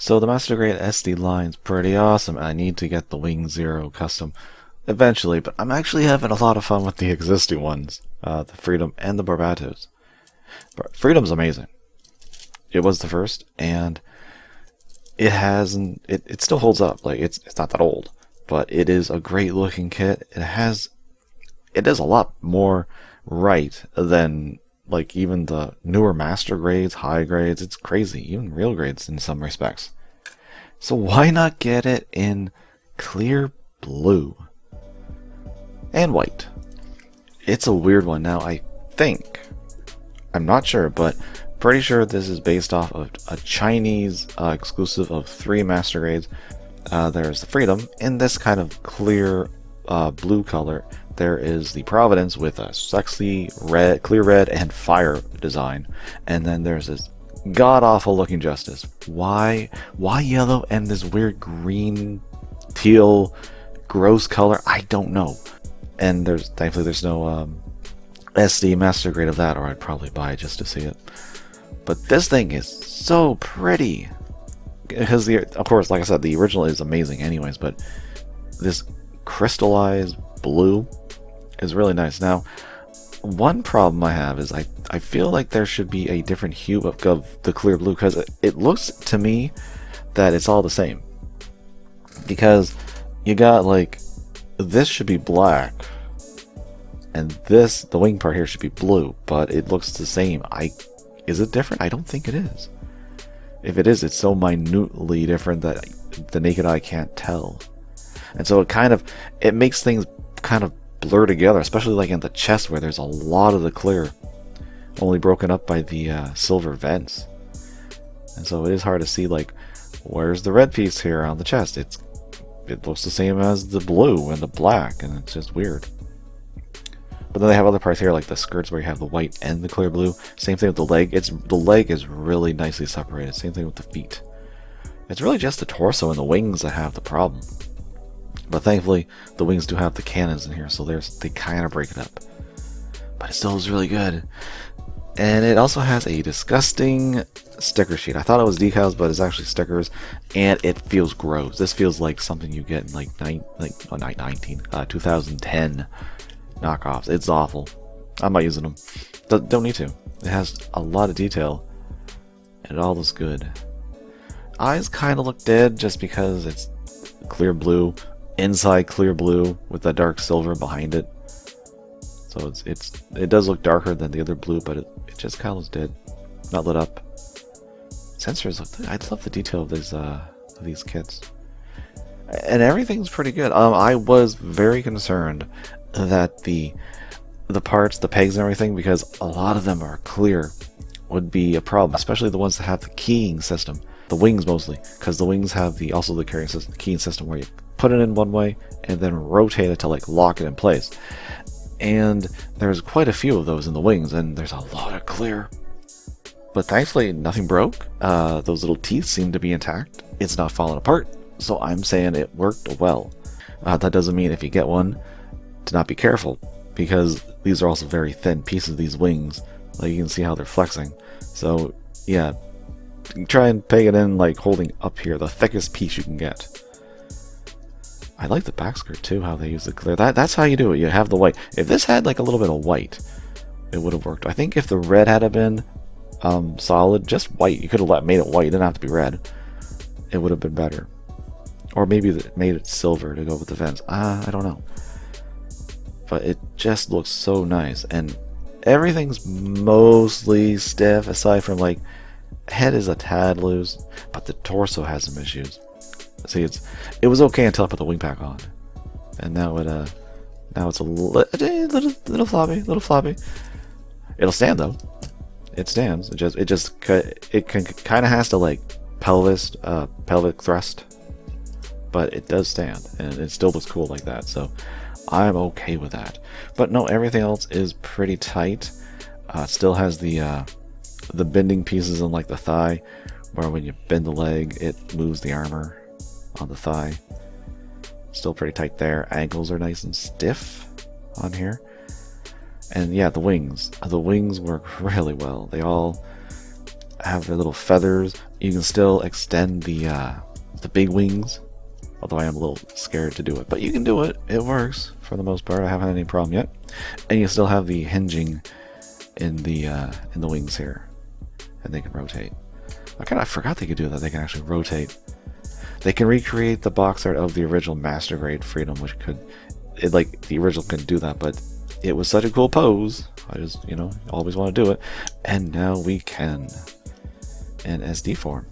So the Master Grade SD line's pretty awesome. I need to get the Wing Zero custom eventually, but I'm actually having a lot of fun with the existing ones, the Freedom and the Barbatos. Freedom's amazing. It was the first, and it hasn't. It still holds up. Like it's not that old, but it is a great looking kit. It does a lot more right than like even the newer master grades, high grades. It's crazy, even real grades in some respects. So why not get it in clear blue and white? It's a weird one. Now I'm not sure, but pretty sure this is based off of a Chinese exclusive of 3 master grades. There's the Freedom in this kind of clear blue color. There is the Providence with a sexy red, clear red and fire design, and then there's this god-awful looking Justice. Why yellow and this weird green, teal, gross color? I don't know. And thankfully there's no SD master grade of that, or I'd probably buy it just to see it. But this thing is so pretty, because of course, like I said, the original is amazing anyways, but this crystallized blue is really nice. Now, one problem I have is I feel like there should be a different hue of the clear blue, because it looks to me that it's all the same. Because you got like, this should be black, and the wing part here should be blue, but it looks the same. Is it different? I don't think it is. If it is, it's so minutely different that the naked eye can't tell. And so it makes things kind of blur together, especially like in the chest where there's a lot of the clear only broken up by the silver vents. And so it is hard to see, like, where's the red piece here on the chest? It looks the same as the blue and the black, and it's just weird. But then they have other parts here, like the skirts where you have the white and the clear blue. Same thing with the leg. The leg is really nicely separated. Same thing with the feet. It's really just the torso and the wings that have the problem. But thankfully, the wings do have the cannons in here, so they kind of break it up. But it still is really good. And it also has a disgusting sticker sheet. I thought it was decals, but it's actually stickers, and it feels gross. This feels like something you get in like 2010 knockoffs. It's awful. I'm not using them. Don't need to. It has a lot of detail, and it all looks good. Eyes kind of look dead just because it's clear blue, inside clear blue with that dark silver behind it. So it does look darker than the other blue, but it just kind of looks dead, not lit up. Sensors look. I love the detail of these kits, and everything's pretty good. I was very concerned that the parts, the pegs and everything, because a lot of them are clear, would be a problem, especially the ones that have the keying system. The wings mostly, because the wings have also the carrying system, keying system, where you put it in one way and then rotate it to like lock it in place. And there's quite a few of those in the wings, and there's a lot of clear. But thankfully, nothing broke. Those little teeth seem to be intact. It's not falling apart, so I'm saying it worked well. That doesn't mean if you get one to not be careful, because these are also very thin pieces, these wings. Like, you can see how they're flexing. So yeah, try and peg it in like holding up here, the thickest piece you can get. I like the back skirt too, how they use the clear. That's how you do it. You have the white. If this had like a little bit of white, it would have worked. I think if the red had been solid, just white, you could have made it white. It didn't have to be red. It would have been better. Or maybe made it silver to go with the vents. I don't know. But it just looks so nice, and everything's mostly stiff, aside from like head is a tad loose, but the torso has some issues. See, it was okay until I put the wing pack on, and now it's a little floppy. It'll stand though. It stands. It kind of has to like pelvic thrust, but it does stand, and it still looks cool like that. So I'm okay with that. But no, everything else is pretty tight. Still has the bending pieces on like the thigh, where when you bend the leg, it moves the armor on the thigh. Still pretty tight there. Ankles are nice and stiff on here. And yeah, the wings work really well. They all have their little feathers. You can still extend the big wings, although I am a little scared to do it. But you can do it. It works for the most part. I haven't had any problem yet. And you still have the hinging in the wings here, and they can rotate. I forgot they could do that. They can actually rotate. They can recreate the box art of the original Master Grade Freedom, which like the original couldn't do that, but it was such a cool pose. I just, always want to do it. And now we can in SD form.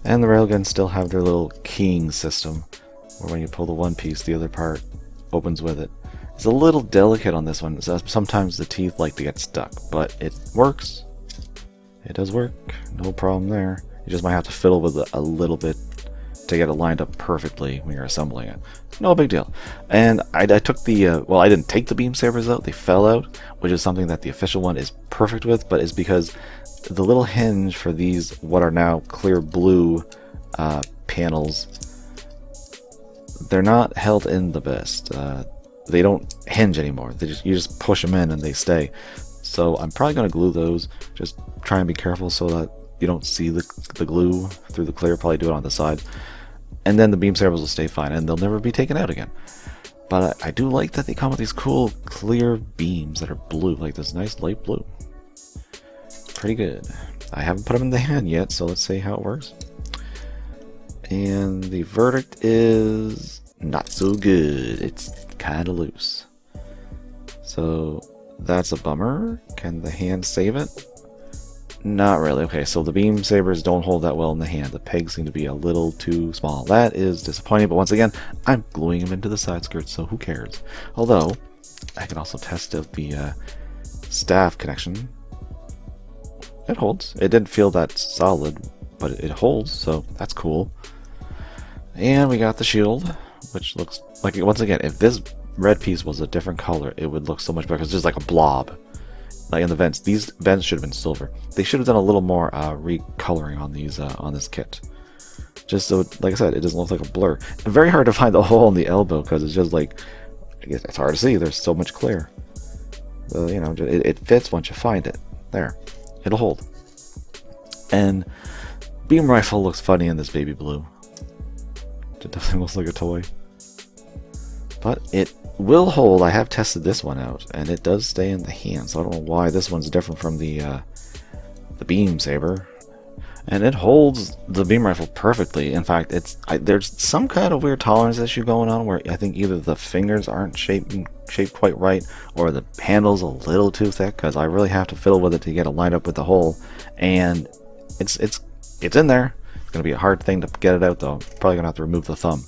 And the railguns still have their little keying system, where when you pull the one piece, the other part opens with it. It's a little delicate on this one. Sometimes the teeth like to get stuck, but it works. It does work. No problem there. You just might have to fiddle with it a little bit to get it lined up perfectly when you're assembling it. No big deal. And I took the, well, I didn't take the beam sabers out. They fell out, which is something that the official one is perfect with, but it's because the little hinge for these, what are now clear blue panels, they're not held in the best. They don't hinge anymore. You just push them in and they stay. So I'm probably going to glue those. Just try and be careful so that you don't see the glue through the clear. Probably do it on the side. And then the beam sabers will stay fine and they'll never be taken out again. But I do like that they come with these cool clear beams that are blue, like this nice light blue. Pretty good. I haven't put them in the hand yet, so let's see how it works. And the verdict is not so good. It's kind of loose. So that's a bummer. Can the hand save it? Not really. Okay, so the beam sabers don't hold that well in the hand. The pegs seem to be a little too small. That is disappointing, but once again, I'm gluing them into the side skirts, so who cares? Although, I can also test out the staff connection. It holds. It didn't feel that solid, but it holds, so that's cool. And we got the shield, which looks like, once again, if this red piece was a different color, it would look so much better, because there's like a blob. Like in the vents, these vents should have been silver. They should have done a little more recoloring on these on this kit, just so, like I said, it doesn't look like a blur. And very hard to find the hole in the elbow because it's just like, it's hard to see. There's so much clear. It fits once you find it. There, it'll hold. And beam rifle looks funny in this baby blue. It definitely looks like a toy, but it will hold. I have tested this one out, and it does stay in the hand, so I don't know why this one's different from the beam saber. And it holds the beam rifle perfectly. In fact, there's some kind of weird tolerance issue going on where I think either the fingers aren't shaped quite right, or the handle's a little too thick, because I really have to fiddle with it to get it lined up with the hole. And it's in there. It's gonna be a hard thing to get it out though. Probably gonna have to remove the thumb.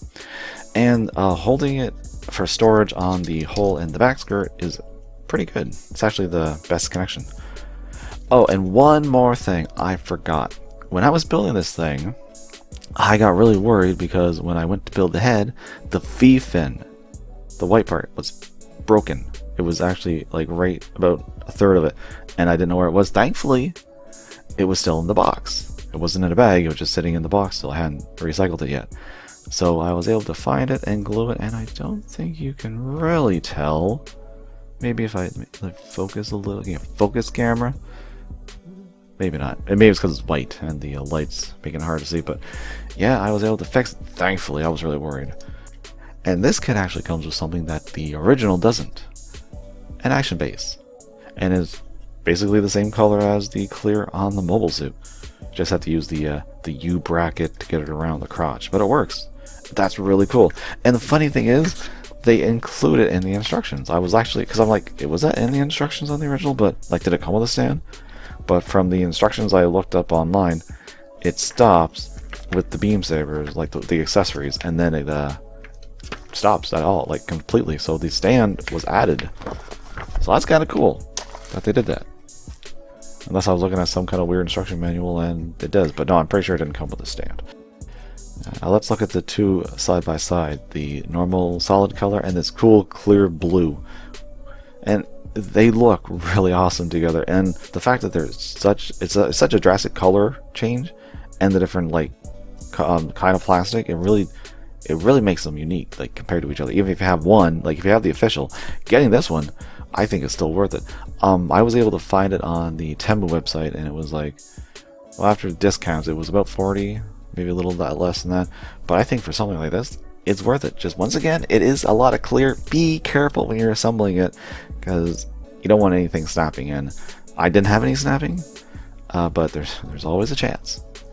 And holding it for storage on the hole in the back skirt is pretty good. It's actually the best connection. Oh, and one more thing I forgot. When I was building this thing, I got really worried because when I went to build the head, the V-fin, the white part, was broken. It was actually like right about a third of it, and I didn't know where it was. Thankfully, it was still in the box. It wasn't in a bag, it was just sitting in the box still. I hadn't recycled it yet. So I was able to find it and glue it, and I don't think you can really tell. Maybe if I focus a little, focus camera. Maybe not. And maybe it's because it's white and the lights making it hard to see. But yeah, I was able to fix it. Thankfully, I was really worried. And this kit actually comes with something that the original doesn't: an action base, and is basically the same color as the clear on the mobile suit. Just have to use the U bracket to get it around the crotch, but it works. That's really cool. And the funny thing is, they include it in the instructions. I was actually, because I'm like, was that in the instructions on the original? But like, did it come with a stand? But from the instructions I looked up online, it stops with the beam sabers, like the accessories, and then it stops at all, like completely. So the stand was added. So that's kind of cool that they did that. Unless I was looking at some kind of weird instruction manual, and it does. But no, I'm pretty sure it didn't come with a stand. Now let's look at the two side by side, the normal solid color and this cool clear blue. And they look really awesome together. And the fact that there's such a drastic color change, and the different like kind of plastic, it really makes them unique, like compared to each other. Even if you have one, like if you have the official, getting this one, I think it's still worth it. I was able to find it on the Temu website, and it was like Well, after discounts, it was about 40, maybe a little less than that. But I think for something like this, it's worth it. Just once again, it is a lot of clear. Be careful when you're assembling it, because you don't want anything snapping in. I didn't have any snapping, but there's always a chance.